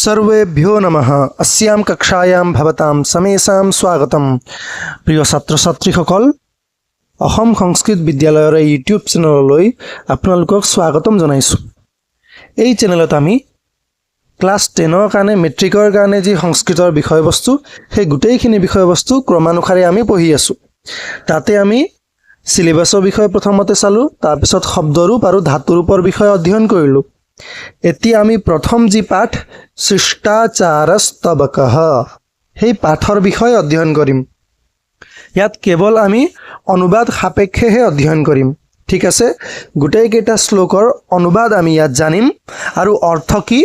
सर्वेभ्यो नमः। अस्यां कक्षायां भवतां समेषां स्वागतम। प्रिय ছাত্ৰ ছাত্ৰীসকল, অসম সংস্কৃত বিদ্যালয়ৰ ইউটিউব চেনেললৈ আপোনালোকক স্বাগতম জনাইছো। এই চেনেলত আমি ক্লাস 10ৰ কাৰণে মেট্ৰিকৰ কাৰণে যি সংস্কৃতৰ বিষয়বস্তু সেই গোটেইখিনি বিষয়বস্তু ক্ৰমানুসাৰে আমি পঢ়ি আছো। তাতে আমি সিলেবাসৰ বিষয় প্ৰথমতে চালো, তাৰ পিছত শব্দৰূপ আৰু ধাতুৰূপৰ বিষয় অধ্যয়ন কৰিলো। এতিয়া আমি প্ৰথম যি পাঠ শিষ্টাচাৰস্তবকঃ সেই পাঠৰ বিষয় অধ্যয়ন কৰিম। ইয়াত কেৱল আমি অনুবাদ সাপেক্ষেহে অধ্যয়ন কৰিম। ঠিক আছে, গোটেই কেইটা শ্লোকৰ অনুবাদ আমি ইয়াত জানিম আৰু অৰ্থ কি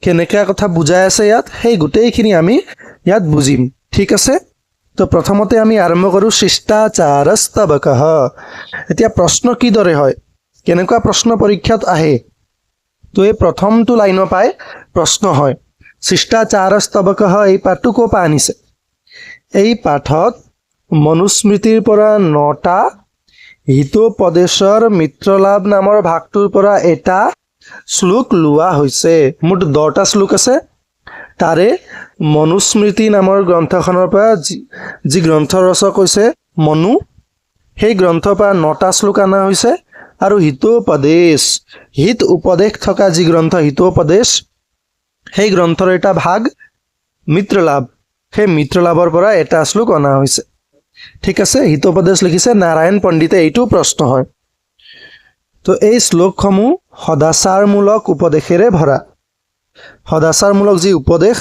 কেনেকা কথা বুজাই আছে ইয়াত সেই গোটেইখিনি আমি ইয়াত বুজিম। ঠিক আছে, তো প্ৰথমতে আমি আৰম্ভ কৰো শিষ্টাচাৰস্তবকঃ। এতিয়া প্ৰশ্ন কি দৰে হয়, কেনেকুৱা প্ৰশ্ন পৰীক্ষাত আহে, তো এই প্ৰথমটো লাইন পাই প্ৰশ্ন হয় শিষ্টাচাৰস্তবকঃ। এই পাঠটো ক'ৰ পৰা আনিছে? এই পাঠত মনুস্মৃতিৰ পৰা 9টা, হিতোপদেশৰ মিত্ৰলাভ নামৰ ভাগটোৰ পৰা এটা শ্লোক লোৱা হৈছে। মুঠ 10টা শ্লোক আছে। তাৰে মনুস্মৃতি নামৰ গ্ৰন্থখনৰ পৰা যি গ্ৰন্থ ৰচক হৈছে মনু, সেই গ্ৰন্থৰ পৰা 9টা শ্লোক অনা হৈছে। আৰু হিতোপদেশ, হিত উপদেশ থকা যি গ্ৰন্থ হিতোপদেশ, সেই গ্ৰন্থৰ এটা ভাগ মিত্ৰলাভ, সেই মিত্ৰলাভৰ পৰা এটা শ্লোক অনা হৈছে। ঠিক আছে, হিতোপদেশ লিখিছে নাৰায়ণ পণ্ডিতে। এইটো প্ৰশ্ন হয়। তো এই শ্লোকসমূহ সদাচাৰমূলক উপদেশেৰে ভৰা। সদাচাৰমূলক যি উপদেশ,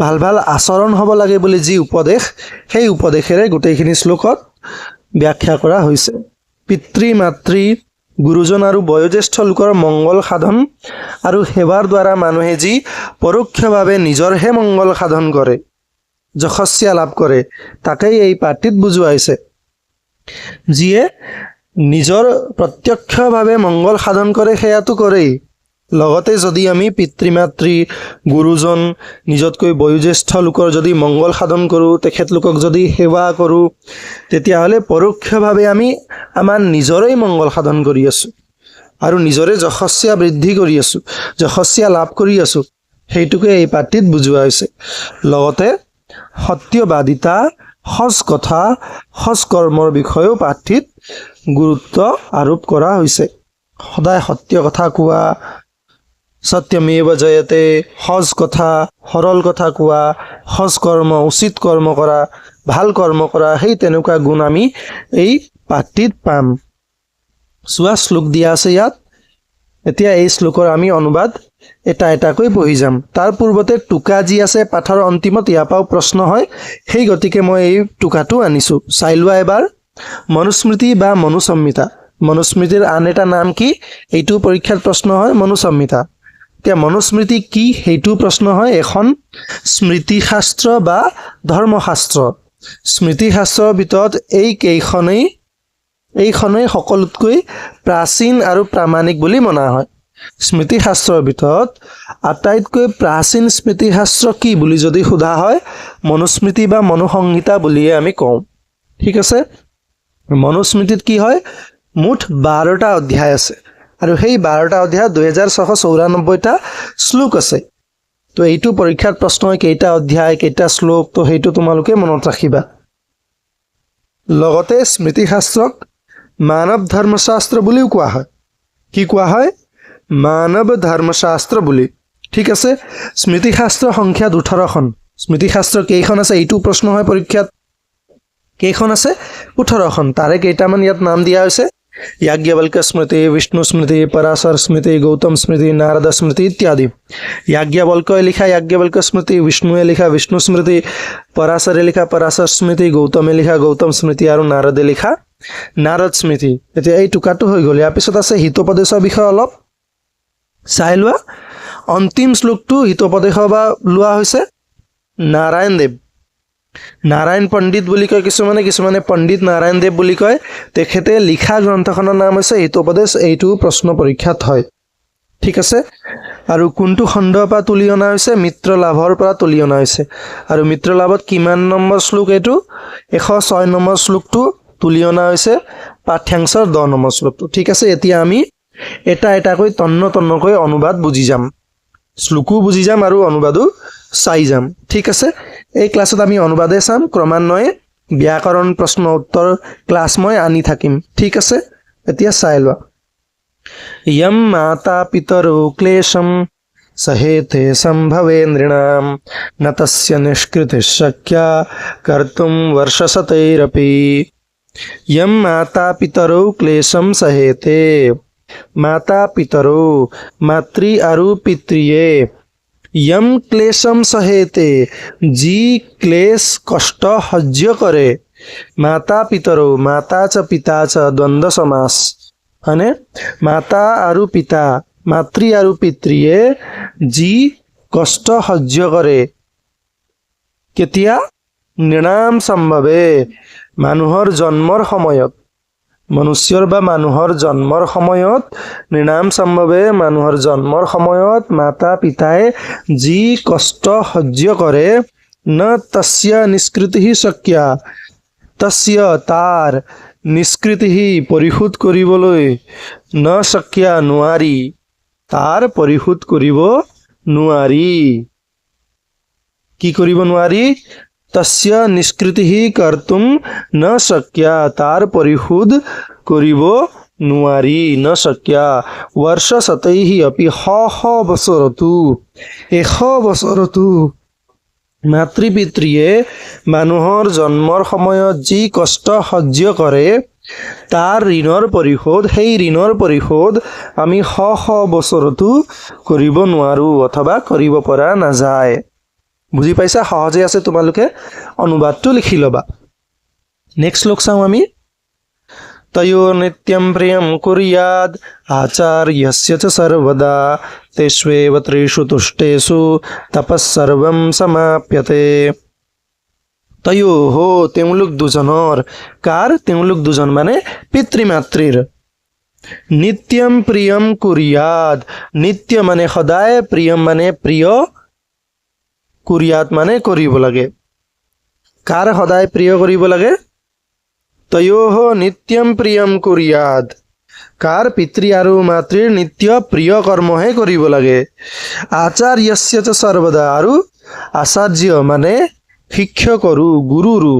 ভাল ভাল আচৰণ হ'ব লাগে বুলি যি উপদেশ, সেই উপদেশেৰে গোটেইখিনি শ্লোকত ব্যাখ্যা কৰা হৈছে। পিতৃ মাতৃ গুৰুজন আৰু বয়োজ্যেষ্ঠ লোকৰ মংগল সাধন আৰু সেৱাৰ দ্বাৰা মানুহে যি পৰোক্ষভাৱে নিজৰহে মংগল সাধন কৰে, যশস্যা লাভ কৰে, তাকেই এই পাঠটিত বুজুৱাইছে। যিয়ে নিজৰ প্ৰত্যক্ষভাৱে মংগল সাধন কৰে সেয়াটো কৰেই, লগতে যদি আমি পিতৃ মাতৃ গুৰুজন নিজতকৈ বয়োজ্যেষ্ঠ লোকৰ যদি মংগল সাধন কৰোঁ, তেখেতলোকক যদি সেৱা কৰোঁ, তেতিয়াহ'লে পৰোক্ষভাৱে আমি আমাৰ নিজৰেই মংগল সাধন কৰি আছোঁ আৰু নিজৰে যশস্যা বৃদ্ধি কৰি আছোঁ, যশস্যা লাভ কৰি আছোঁ। সেইটোকে এই পাঠটিত বুজোৱা হৈছে। লগতে সত্যবাদিতা, সজ কথা, সজ কৰ্মৰ বিষয়েও পাঠটিত গুৰুত্ব আৰোপ কৰা হৈছে। সদায় সত্য কথা কোৱা, সত্যমেৱ জয়তে, সজ কথা, সৰল কথা কোৱা, সজ কৰ্ম, উচিত কৰ্ম কৰা, ভাল কৰ্ম কৰা, সেই তেনেকুৱা গুণ আমি এই পাঠটিত পাম। চোৱা, শ্লোক দিয়া আছে ইয়াত। এতিয়া এই শ্লোকৰ আমি অনুবাদ এটা এটাকৈ পঢ়ি যাম। তাৰ পূৰ্বতে টোকা যি আছে পাঠৰ অন্তিমত, ইয়াৰ পৰাও প্ৰশ্ন হয়, সেই গতিকে মই এই টোকাটো আনিছোঁ। চাই লোৱা এবাৰ। মনুস্মৃতি বা মনুসংহিতা, মনুস্মৃতিৰ আন এটা নাম কি এইটো পৰীক্ষাত প্ৰশ্ন হয়, মনুসংহিতা। এতিয়া মনুস্মৃতি কি সেইটো প্ৰশ্ন হয়। এখন স্মৃতিশাস্ত্ৰ বা ধৰ্মশাস্ত্ৰ। স্মৃতিশাস্ত্ৰৰ ভিতৰত এইখনেই সকলোতকৈ প্ৰাচীন আৰু প্ৰামাণিক বুলি মনা হয়। স্মৃতিশাস্ত্ৰৰ ভিতৰত আটাইতকৈ প্ৰাচীন স্মৃতিশাস্ত্ৰ কি বুলি যদি সোধা হয়, মনুস্মৃতি বা মনুসংহিতা বুলিয়ে আমি কওঁ। ঠিক আছে, মনুস্মৃতিত কি হয়, মুঠ 12টা অধ্যায় আছে আৰু সেই 12টা অধ্যায় 2694টা শ্লোক আছে। তো এইটো পৰীক্ষাত প্ৰশ্ন হয় কেইটা অধ্যায়, কেইটা শ্লোক, তো সেইটো তোমালোকে মনত ৰাখিবা। লগতে স্মৃতিশাস্ত্ৰক মানৱ ধৰ্মশাস্ত্ৰ বুলিও কোৱা হয়। কি কোৱা হয়? মানৱ ধৰ্মশাস্ত্ৰ বুলি। ঠিক আছে, স্মৃতিশাস্ত্ৰ সংখ্যাত 18খন। স্মৃতিশাস্ত্ৰ কেইখন আছে এইটো প্ৰশ্ন হয় পৰীক্ষাত। কেইখন আছে? 18খন। তাৰে কেইটামান ইয়াত নাম দিয়া হৈছে, याज्ञवल्क्य स्मृति, विष्णु स्मृति, पराशर स्मृति, गौतम स्मृति, नारद स्मृति इत्यादि। याज्ञवल्क्य लिखा याज्ञवल्क्य स्मृति, विष्णुए लिखा विष्णु स्मृति, पराशरे लिखा पराशर स्मृति, गौतमे लिखा गौतम स्मृति আৰু নাৰদে লিখা নাৰদ স্মৃতি। এতিয়া এই টোকাটো হৈ গ'ল। ইয়াৰ পিছত আছে হিতোপদেশৰ বিষয়ে অলপ চাই লোৱা। অন্তিম শ্লোকটো হিতোপদেশৰ পৰা লোৱা হৈছে নাৰায়ণ দেৱ। নাৰায়ণ পণ্ডিত বুলি কয় কিছুমানে পণ্ডিত নাৰায়ণ দেৱ বুলি কয়। তেখেতে লিখা গ্ৰন্থখনৰ নাম হৈছে হিতোপদেশ। এইটো প্ৰশ্ন পৰীক্ষাত হয়। ঠিক আছে, আৰু কোনটো খণ্ডৰ পৰা তুলি অনা হৈছে? মিত্ৰলাভৰ পৰা তুলি অনা হৈছে। আৰু মিত্ৰলাভত কিমান নম্বৰ শ্লোক? এইটো 106 নম্বৰ শ্লোকটো তুলি অনা হৈছে, পাঠ্যাংশৰ 10 নম্বৰ শ্লোকটো। ঠিক আছে, এতিয়া আমি এটা এটাকৈ তন্নকৈ অনুবাদ বুজি যাম। শ্লোকো বুজি যাম আৰু অনুবাদো চাই যাম ঠিক আছে এই ক্লাছত আমি অনুবাদে চাম ক্ৰমান্বয়ে ব্যাকৰণ প্ৰশ্ন উত্তৰ ক্লাছ মই আনি থাকিম ঠিক আছে এতিয়া চাই লোৱা यम माता पितरो क्लेशम सहेते संभवेन्द्रिणाम न तस्य निष्कृतिः शक्या कर्तुं वर्षशतैरपि यम माता पितरो क्लेशम सहेते माता पितरो मातृ आरु पितृये यम क्लेशम सहेते जी क्लेश कष्ट सह्य करे माता पितरो माता च पिता च द्वंद्व समास અને માતા আৰু পিতা মাতৃ আৰু পিতৃয়ে যি কষ্ট সহ্য কৰে কেতিয়া নিৰ্ণাম সম্ভৱে মানুহৰ জন্মৰ সময়ত মনুষ্যৰ বা মানুহৰ জন্মৰ সময়ত নিৰ্ণাম সম্ভৱে মানুহৰ জন্মৰ সময়ত মাতা পিতাই যি কষ্ট সহ্য কৰে ন তস্য নিষ্কৃতিঃ শক্যা তস্য তাৰ নিষ্কৃতি পৰিশোধ কৰিবলৈ ন শক্যা নোৱাৰি তাৰ পৰিশোধ কৰিব নোৱাৰি কি কৰিব নোৱাৰি তস্য নিষ্কৃতি কৰ্তুম ন শক্যা তাৰ পৰিশোধ কৰিব নোৱাৰি ন শক্যা वर्ष শতৈঃ अपि শ বছৰতো 100 বছৰতো মাতৃ পিতৃয়ে মানুহৰ জন্মৰ সময়ত যি কষ্ট সহ্য কৰে তাৰ ঋণৰ পৰিশোধ সেই ঋণৰ পৰিশোধ আমি শ বছৰতো কৰিব নোৱাৰো অথবা কৰিব পৰা নাযায় বুজি পাইছা সহজে আছে তোমালোকে অনুবাদটো লিখি লবা নেক্সট লোক চাও আমি तयो नित्यं प्रियं कुर्याद आचार्यस्य च सर्वदा तेष्वेव त्रिषु तुष्टेषु तपस्सर्वं समाप्यते तयोः তেওঁলোক দুজনৰ কাৰ তেওঁলোক দুজন মানে পিতৃ মাতৃৰ নিত্যম প্ৰিয়ম কুৰ্যাদ নিত্য মানে সদায় প্ৰিয়ম মানে প্ৰিয় কুৰ্যাদ মানে কৰিব লাগে কাৰ সদায় প্ৰিয় কৰিব লাগে तयोः नित्यं प्रियं कुर्याद कार पितृ आरु मातृर नित्य प्रिय कर्महे करिब लागे आचार्यस्य च सर्वदा आरु आचार्य माने शिक्षकरु गुरुरु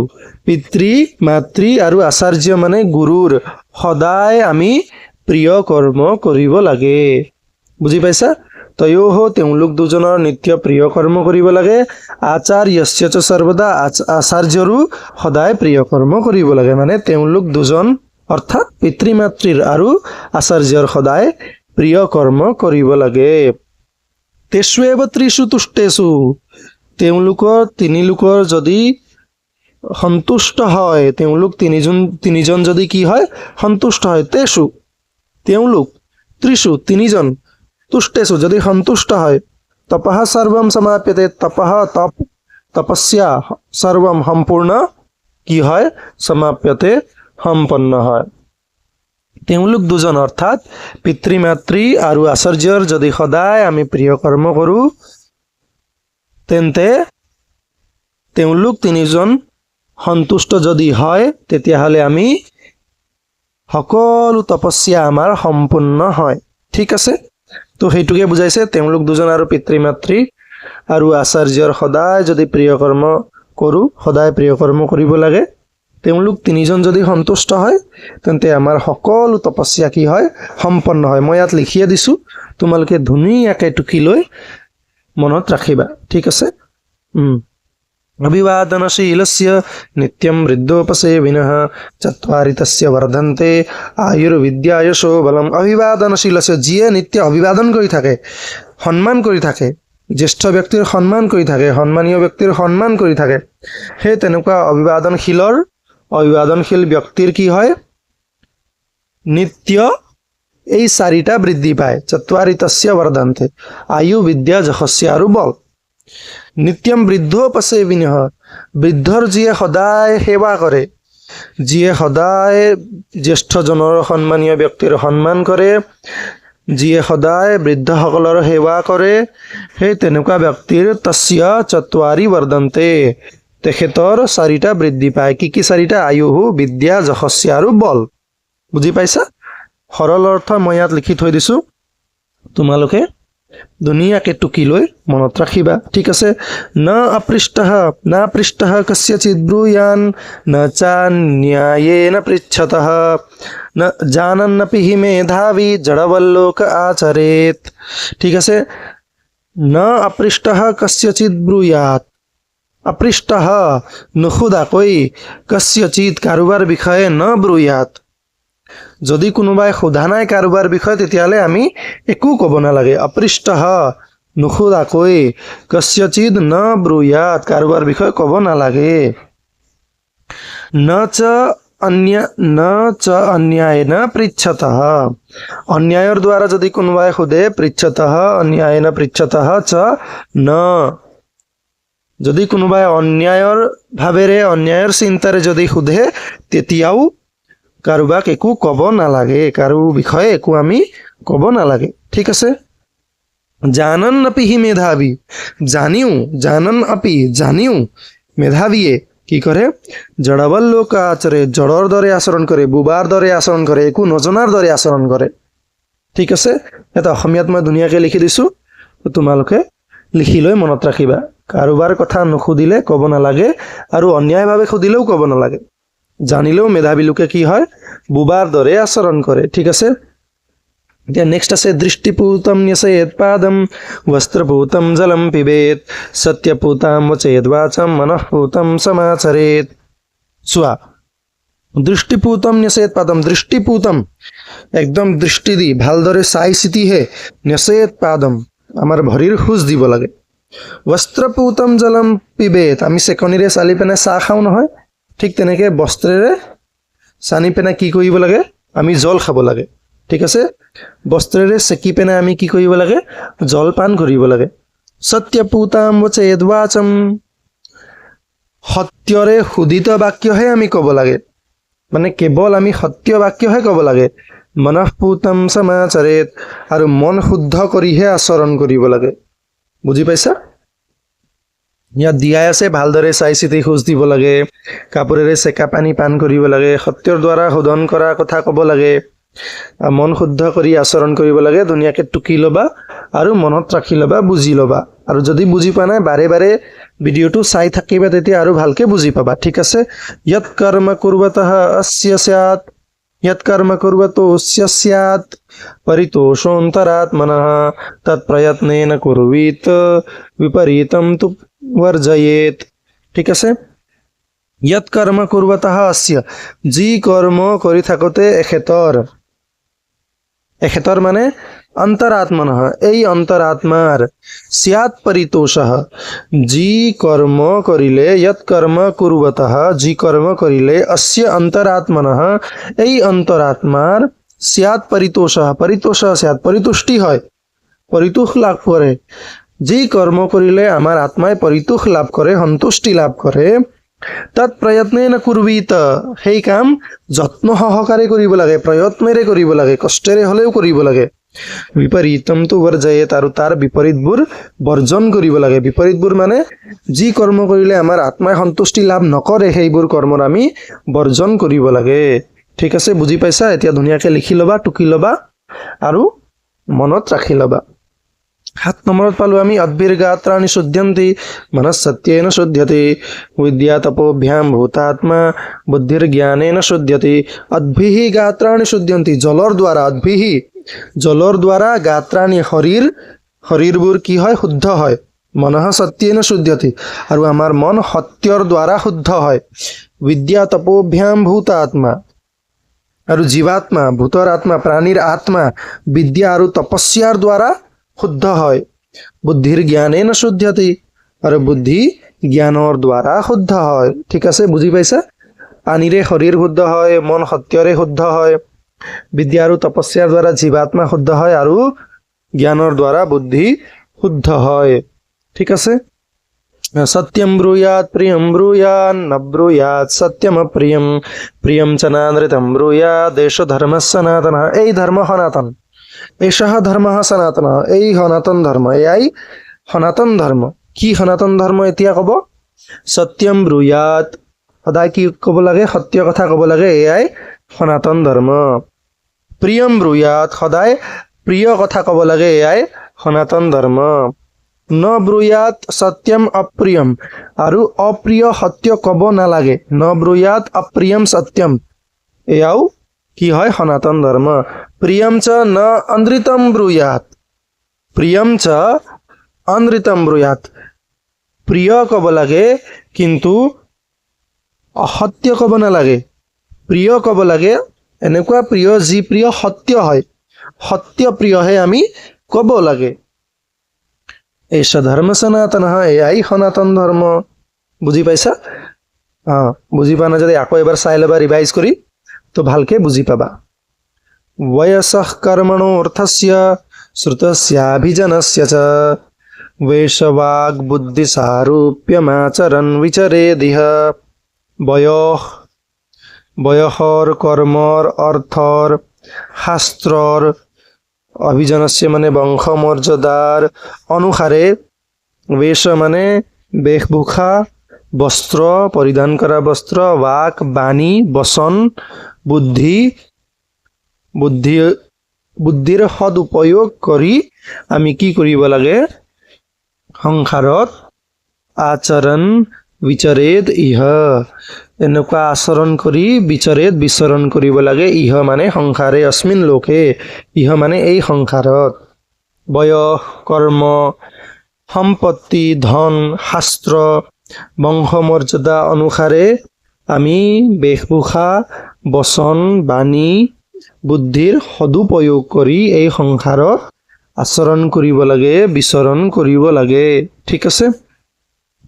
पितृ मातृ आरु आचार्य माने गुरुर सदाय आमी प्रिय कर्म करिब लागे बुझि पाइसा तयोः তেওঁলোক দুজনৰ নিত্য প্ৰিয় কৰ্ম কৰিব লাগে আচাৰ্যস্য চ সৰ্বদা আচাৰ্যৰো সদায় প্ৰিয় কৰ্ম কৰিব লাগে মানে তেওঁলোক দুজন অৰ্থাৎ পিতৃ মাতৃৰ আৰু আচাৰ্যৰ সদায় প্ৰিয় কৰ্ম কৰিব লাগে তেষ্বেব ত্ৰিষু তুষ্টেষু তেওঁলোকৰ তিনিলোকৰ যদি সন্তুষ্ট হয় তেওঁলোক তিনিজন যদি কি হয় সন্তুষ্ট হয় তেষু তেওঁলোক ত্ৰিষু তিনিজন तुष्टेषु यदि सन्तुष्ट है तपः सर्वं समाप्यते तपः तपस्या सर्वं सम्पूर्ण की है समाप्यते सम्पन्न है তেওঁলোক দুজন অৰ্থাৎ পিতৃ মাতৃ আৰু আচাৰ্যৰ যদি সদায় আমি প্ৰিয় কৰ্ম কৰো তেন্তে তেওঁলোক তিনিজন সন্তুষ্ট যদি হয় তেতিয়াহলে আমি সকলো তপস্যা আমাৰ সম্পূৰ্ণ হয় ঠিক আছে তো সেইটোকে বুজাইছে তেওঁলোক দুজন আৰু পিতৃ মাতৃ আৰু আচাৰ্যৰ সদায় যদি প্ৰিয় কৰ্ম কৰো সদায় প্ৰিয় কৰ্ম কৰিব লাগে তেওঁলোক তিনিজন যদি সন্তুষ্ট হয় তেন্তে আমাৰ সকলো তপস্যা কি হয় সম্পন্ন হয় মই ইয়াত লিখিয়ে দিছো তোমালোকে ধুনীয়াকৈ টুকি লৈ মনত ৰাখিবা ঠিক আছে अभिवादनशीलस्य नित्यं वृद्धोपसेविनः चत्वारि तस्य वर्धन्ते आयुर्विद्यायशो बलम अभिवादनशीलस्य जिये नित्य अभिवादन কৰি থাকে সম্মান কৰি থাকে জ্যেষ্ঠ ব্যক্তিৰ সম্মান কৰি থাকে সম্মানীয় ব্যক্তিৰ সম্মান কৰি থাকে হে তেনেকুৱা অভিবাদনশীল ব্যক্তিৰ কি হয় নিত্য এই চাৰিটা বৃদ্ধি পায় চত্বাৰি তস্য वर्धन्ते आयु विद्या যশস্য আৰু বল नित्यम वृद्धोपसेविनः বৃদ্ধৰ যিয়ে সদায় সেৱা কৰে যিয়ে সদায় জ্যেষ্ঠজনৰ সম্মানীয় ব্যক্তিৰ সম্মান কৰে যিয়ে সদায় বৃদ্ধসকলৰ সেৱা কৰে সেই তেনেকুৱা ব্যক্তিৰ তস্য চত্বাৰি वर्धन्ते তেখেতৰ চাৰিটা বৃদ্ধি পায় কি চাৰিটা আয়ুঃ বিদ্যা যশস্য আৰু বল বুজি পাইছা সৰল অৰ্থ মই ইয়াত লিখি থৈ দিছো তোমালোকে ধুনীয়াকে টুকি লৈ মনত ৰাখিবা ঠিক আছে না পৃষ্ঠঃ কস্যচিৎ ব্রূয়ান ন চা ন্যায়েন পৃচ্ছতঃ ন জানন্নপি হি মেধাবী জড়বল্লোক আচরেত ঠিক আছে ন অপৃষ্টঃ কস্যচিৎ ব্রূয়াত অপৃষ্টঃ নুসুধাকৈ কস্যচিৎ কাৰোবাৰ বিষয়ে ন ব্ৰূয়াত যদি কোনোবাই সোধা নাই কাৰোবাৰ বিষয়ে তেতিয়াহ'লে আমি একো ক'ব নালাগে অপৃষ্টঃ নুসুধাকৈ কস্যচিৎ ন ব্রূয়াত কাৰোবাৰ বিষয়ে ক'ব নালাগে ন চ অন্যায়েন পৃচ্ছতঃ অন্যায়ৰ দ্বাৰা যদি কোনোবাই সোধে পৃচ্ছতঃ অন্যায়েন পৃচ্ছতঃ চ ন যদি কোনোবাই অন্যায়ৰ ভাৱেৰে অন্যায়ৰ চিন্তাৰে যদি সোধে তেতিয়াও কাৰোবাক একো ক'ব নালাগে কাৰো বিষয়ে একো আমি ক'ব নালাগে ঠিক আছে জানন্নপি হি মেধাবী জানিও মেধাবীয়ে কি কৰে জড়বল্লোক আচৰে জড়ৰ দৰে আচৰণ কৰে বুবাৰ দৰে আচৰণ কৰে একো নজনাৰ দৰে আচৰণ কৰে ঠিক আছে এটা অসমীয়াত মই ধুনীয়াকৈ লিখি দিছোঁ তোমালোকে লিখি লৈ মনত ৰাখিবা কাৰোবাৰ কথা নুসুধিলে ক'ব নালাগে আৰু অন্যায়ভাৱে সুধিলেও ক'ব নালাগে জানিলেও মেধাবী লোকে কি হয় বুবাৰ দৰে আচৰণ কৰে ঠিক আছে এতিয়া নেক্সট আছে দৃষ্টিপূতম ন্যসেত পাদম বস্ত্ৰপূতম জলম পিবেত সত্যপূতাম বচেত বাচম মনঃপূতম সমাচৰেত চোৱা দৃষ্টিপূতম ন্যসেত পাদম দৃষ্টিপূতম একদম দৃষ্টি দি ভালদৰে চাই চিতিহে ন্যসেত পাদম আমাৰ ভৰিৰ খোজ দিব লাগে বস্ত্ৰপূতম জলম পিবেত আমি চেকনিৰে চালি পেনে চাহ খাওঁ নহয় ঠিক তেনেকৈ বস্ত্ৰেৰে চানি পেনে কি কৰিব লাগে আমি জল খাব লাগে ঠিক আছে বস্ত্ৰেৰে চেকি পেনে আমি কি কৰিব লাগে জল পান কৰিব লাগে সত্যপূতাম বচেত বাচম সত্যৰে শুদিত বাক্যহে আমি ক'ব লাগে মানে কেৱল আমি সত্য বাক্যহে ক'ব লাগে মনঃপূতম সমাচৰেত আৰু মন শুদ্ধ কৰিহে আচৰণ কৰিব লাগে বুজি পাইছা ইয়াত দিয়াই আছে ভালদৰে চাই চিতি খোজ দিব লাগে কাপোৰেৰে চেকা পানী পান কৰিব লাগে সত্যৰ দ্বাৰা শোধন কৰা কথা ক'ব লাগে মন শুদ্ধ কৰি আচৰণ কৰিব লাগে ধুনীয়াকৈ টুকি ল'বা আৰু মনত ৰাখি ল'বা বুজি ল'বা আৰু যদি বুজি পোৱা নাই বাৰে বাৰে ভিডিঅ'টো চাই থাকিবা তেতিয়া আৰু ভালকৈ বুজি পাবা ঠিক আছে য়ৎ কৰ্ম কুৰ্বতঃ অস্য স্যাৎ য়ৎ কৰ্ম কুৰ্বতোস্য স্যাৎ পৰিতোষোऽন্তৰাত্মনঃ তৎপ্ৰয়ত্নেন কুৰ্বীত বিপৰীতম তু বৰ্জয়েত ঠিক আছে য়ৎ কৰ্ম কুৰ্বতঃ অস্য যি কৰ্ম কৰি থাকোঁতে এখেতৰ মানে অন্তৰাত্মনঃ এই অন্তৰাত্মাৰ স্যাৎ পৰিতোষঃ যি কৰ্ম কৰিলে য়ৎ কৰ্ম কুৰ্বতঃ যি কৰ্ম কৰিলে অস্য অন্তৰাত্মনঃ এই অন্তৰাত্মাৰ স্যাৎ পৰিতোষঃ স্যাৎ পৰিতুষ্টি হয় পৰিতোষ লাভ কৰে যি কৰ্ম কৰিলে আমাৰ আত্মাই পৰিতোষ লাভ কৰে সন্তুষ্টি লাভ কৰে তাত প্ৰয়ত্নেন কুৰ্বীত সেই কাম যত্ন সহকাৰে কৰিব লাগে প্ৰয়ত্নেৰে কৰিব লাগে কষ্টেৰে হ'লেও কৰিব লাগে বিপৰীতম তু বৰ্জয়েত আৰু তাৰ বিপৰীতবোৰ বৰ্জন কৰিব লাগে বিপৰীতবোৰ মানে যি কৰ্ম কৰিলে আমাৰ আত্মাই সন্তুষ্টি লাভ নকৰে সেইবোৰ কৰ্মৰ আমি বৰ্জন কৰিব লাগে ঠিক আছে বুজি পাইছা এতিয়া ধুনীয়াকৈ লিখি ল'বা টুকি ল'বা আৰু মনত ৰাখি ল'বা 7 নম্বৰত পালো আমি অদ্ভিৰ্গাত্ৰাণি শুদ্ধ্যন্তি মনঃসত্যেন শুদ্ধ্যতে বিদ্যা তপোভ্যাম ভূতাত্মা বুদ্ধিৰ জ্ঞানেন শুদ্ধ্যতে অদ্ভিঃ গাত্ৰাণি শুদ্ধ্যন্তি জলৰ দ্বাৰা গাত্ৰাণি শৰীৰবোৰ কি হয় শুদ্ধ হয় মনঃ সত্যেন শুদ্ধ্যতে আৰু আমাৰ মন সত্যৰ দ্বাৰা শুদ্ধ হয় বিদ্যা তপোভ্যাম ভূতাত্মা আৰু জীৱাত্মা ভূতৰ আত্মা প্ৰাণীৰ আত্মা বিদ্যা আৰু তপস্যাৰ দ্বাৰা শুদ্ধ হয় বুদ্ধিৰ জ্ঞানেন শুদ্ধ্যতে আৰু বুদ্ধি জ্ঞানৰ দ্বাৰা শুদ্ধ হয় ঠিক আছে বুজি পাইছা পানীৰে শৰীৰ শুদ্ধ হয় মন সত্যৰে শুদ্ধ হয় বিদ্যা আৰু তপস্যাৰ দ্বাৰা জীৱাত্মা শুদ্ধ হয় আৰু জ্ঞানৰ দ্বাৰা বুদ্ধি শুদ্ধ হয় ঠিক আছে সত্যম ব্রূয়াৎ প্রিয়ম ব্রূয়াৎ ন ব্রূয়াৎ সত্যম অপ্রিয়ম প্রিয়ম চ নানৃতম ব্রূয়াৎ এষ ধর্ম সনাতন এই ধর্ম সনাতন এষঃ ধর্ম সনাতন এই সনাতন ধৰ্ম এয়াই সনাতন ধৰ্ম কি সনাতন ধৰ্ম এতিয়া ক'ব সত্যম ব্রূয়াৎ সদায় কি ক'ব লাগে সত্য কথা ক'ব লাগে এয়াই সনাতন ধৰ্ম প্ৰিয়ম ব্ৰূয়াৎ সদায় প্ৰিয় কথা ক'ব লাগে এয়াই সনাতন ধৰ্ম। ন ব্ৰুয়াত সত্যম অপ্ৰিয়ম, আৰু অপ্ৰিয় সত্য ক'ব নালাগে। ন ব্ৰুয়াত অপ্ৰিয়ম সত্যম, এয়াও কি হয়? সনাতন ধৰ্ম। প্ৰিয়ম চ ন অনৃতম ব্ৰুয়াত, প্ৰিয়ম চ অনৃতম ব্ৰুয়াত, প্ৰিয় ক'ব লাগে কিন্তু অসত্য ক'ব নালাগে। প্ৰিয় ক'ব লাগে, এনেকুৱা প্ৰিয় যি প্ৰিয় সত্য হয়, সত্য প্ৰিয়হে আমি ক'ব লাগে। এইচ ধৰ্ম সনাতন, এয়াই সনাতন ধৰ্ম। বুজি পাইছা? বুজি পোৱা নাই যদি আকৌ এবাৰ চাই ল'বা ৰিভাইজ কৰি, তো ভালকে বুজি পাবা। বয়সঃ কৰ্মণোऽৰ্থস্য শ্ৰুতস্যাভিজনস্য চ বৈষবাগ বুদ্ধি সাৰূপ্যমাচৰণ বিচৰেদিহ। বয়সৰ, কৰ্মৰ, অৰ্থৰ, শাস্ত্ৰৰ, অভিজনস্য মানে বংশ মৰ্যাদাৰ অনুসাৰে, বেশ মানে বেশভূষা, বস্ত্ৰ পৰিধান কৰা বস্ত্ৰ, বাক বাণী, বচন, বুদ্ধিৰ সদুপয়োগ কৰি আমি কি কৰিব লাগে? সংসাৰত আচৰণ বিচৰেদ ইহ, এনেকুৱা আচৰণ কৰি বিচৰণ কৰিব লাগে। ইহ মানে সংসাৰে, অস্মিন লোকে, ইহ মানে এই সংসাৰত। বয়স, কৰ্ম, সম্পত্তি, ধন, শাস্ত্ৰ, বংশ মৰ্যাদা অনুসাৰে আমি বেশভূষা, বচন, বাণী, বুদ্ধিৰ সদুপয়োগ কৰি এই সংসাৰত আচৰণ কৰিব লাগে, বিচৰণ কৰিব লাগে। ঠিক আছে?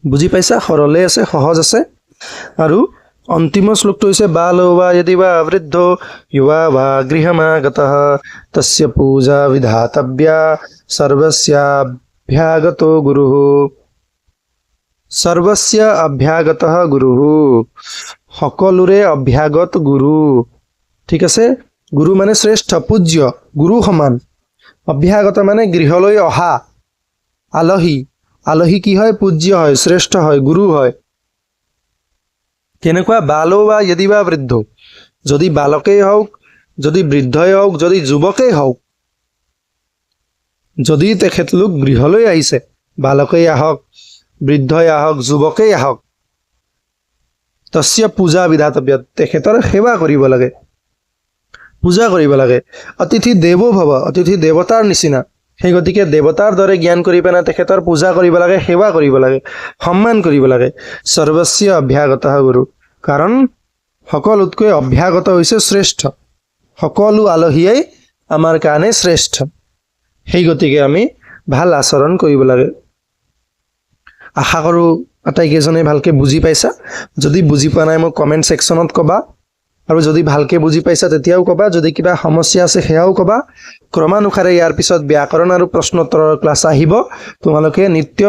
বুজি পাইছা? সৰলে আছে, সহজ আছে। আৰু অন্তিম শ্লোকটো হৈছে বালো বা যদি বা বৃদ্ধ युवा वा গৃহমাগতঃ তস্য পূজা বিধাতব্যা সৰ্বস্যাভ্যাগতো গুৰুঃ। সৰ্বস্য অভ্যাগতঃ গুৰুঃ, সকলোৰে অভ্যাগত গুৰু। ঠিক আছে? গুৰু মানে শ্ৰেষ্ঠ, পূজ্য, গুৰু সমান। অভ্যাগত মানে গৃহলৈ অহা আলহী। আলহী কি হয়? পূজ্য হয়, শ্ৰেষ্ঠ হয়, গুৰু হয়। কেনেকুৱা? বালো বা যদি বা বৃদ্ধ, যদি বালকেই হওক, যদি বৃদ্ধই হওক, যদি যুৱকেই হওক, যদি তেখেতলোক গৃহলৈ আহিছে, বালকেই আহক, বৃদ্ধই আহক, যুৱকেই আহক, তস্য পূজা বিধাতব্য, তেখেতৰ সেৱা কৰিব লাগে, পূজা কৰিব লাগে। অতিথি দেৱো ভৱ, অতিথি দেৱতাৰ নিচিনা। সেই গতিকে দেৱতাৰ দৰে জ্ঞান কৰি পেলাই তেখেতৰ পূজা কৰিব লাগে, সেৱা কৰিব লাগে, সন্মান কৰিব লাগে। সৰ্বস্য অভ্যাগতঃ গুৰু, কাৰণ সকলোতকৈ অভ্যাগত হৈছে শ্ৰেষ্ঠ। সকলো আলহীয়েই আমাৰ কাৰণে শ্ৰেষ্ঠ। সেই গতিকে আমি ভাল আচৰণ কৰিব লাগে। আশা কৰোঁ আটাইকেইজনে ভালকৈ বুজি পাইছা। যদি বুজি পোৱা নাই মোক কমেণ্ট ছেকশ্যনত ক'বা, আৰু যদি ভালকৈ বুজি পাইছা তেতিয়াও ক'বা। যদি কিবা সমস্যা আছে সেয়াও ক'বা। ক্ৰমানুসাৰে ইয়াৰ পিছত ব্যাকৰণ আৰু প্ৰশ্নোত্তৰৰ ক্লাছ আহিব। তোমালোকে নিত্য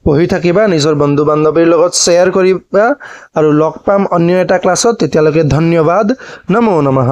পঢ়ি থাকিবা, নিজৰ বন্ধু বান্ধৱীৰ লগত শ্বেয়াৰ কৰিবা, আৰু লগ পাম অন্য এটা ক্লাছত। তেতিয়ালৈকে ধন্যবাদ। নমো নমঃ।